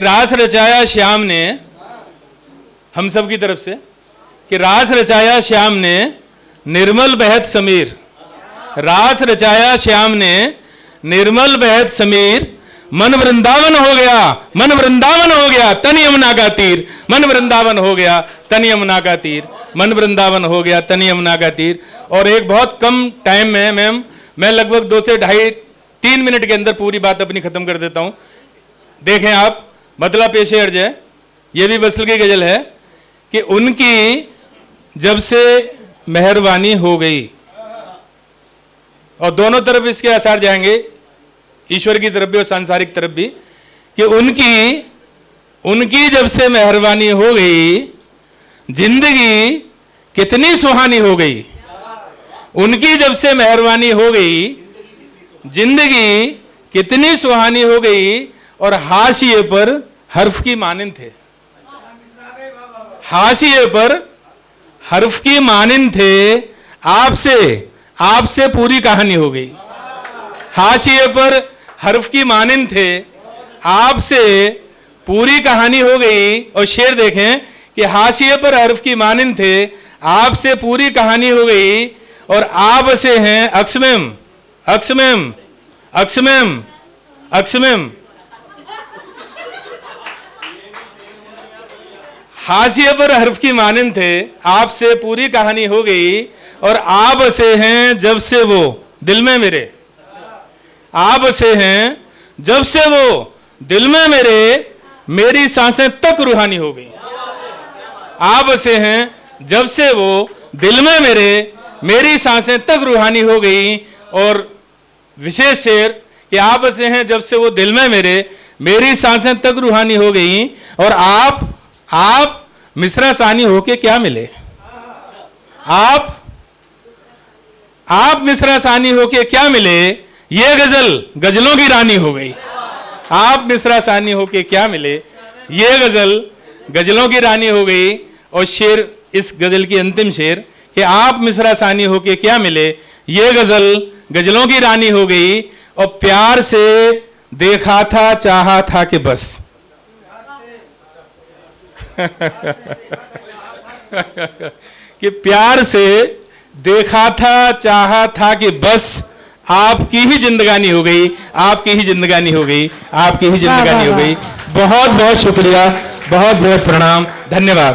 रास रचाया श्याम ने, हम सब की तरफ से, कि रास रचाया श्याम ने निर्मल बहत समीर, रास रचाया श्याम ने निर्मल बहत समीर, मन वृंदावन हो गया, मन वृंदावन हो गया तन यमुना का तीर, मन वृंदावन हो गया तन यमुना का तीर, मन वृंदावन हो गया तन यमुना का तीर। और एक बहुत कम टाइम में मैम, मैं लगभग 2 से ढाई 3 मिनट के अंदर पूरी बात अपनी खत्म कर देता हूं। देखें आप, मतला पेशे अर्ज है, ये भी वसल की गजल है कि उनकी जब से मेहरबानी हो गई, और दोनों तरफ इसके आसार जाएंगे, ईश्वर की तरफ भी और सांसारिक तरफ भी, कि उनकी जब से मेहरबानी हो गई, जिंदगी कितनी सुहानी हो गई। उनकी जब से मेहरबानी हो गई, जिंदगी कितनी सुहानी हो गई। और हाशिए पर हर्फ की मानिंद थे, हाशिए पर हर्फ की मानिंद थे, आपसे पूरी कहानी हो गई। हाशिए पर हर्फ की मानिंद थे, आपसे पूरी कहानी हो गई। और शेर देखें कि हाशिए पर हर्फ की मानिंद थे, आपसे पूरी कहानी हो गई। और आप से हैं अक्समेम अक्समेम अक्समेम अक्समेम, हाशिए पर हर्फ की मानिंद थे, आपसे पूरी कहानी हो गई। और आप से हैं जब से वो दिल में मेरे, आप से हैं जब से वो दिल में मेरे, मेरी सांसें तक रूहानी हो गई। आप से हैं जब से वो दिल में मेरे, मेरी सांसें तक रूहानी हो गई। और विशेष शेर कि आप से हैं जब से वो दिल में मेरे, मेरी सांसें तक रूहानी हो गई। और आप मिसरा सानी होके क्या मिले, आप मिसरा सानी होके क्या मिले, ये गजल गजलों की रानी हो गई। आप मिसरा सानी होके क्या मिले, ये गजल गजलों की रानी हो गई। और शेर, इस गजल की अंतिम शेर कि आप मिसरा सानी होके क्या मिले, ये गजल गजलों की रानी हो गई। और प्यार से देखा था चाहा था कि बस कि प्यार से देखा था चाहा था कि बस आपकी ही जिंदगानी हो गई, आपकी ही जिंदगानी हो गई, आपकी ही जिंदगानी हो गई। बहुत बहुत शुक्रिया, बहुत बहुत प्रणाम, धन्यवाद।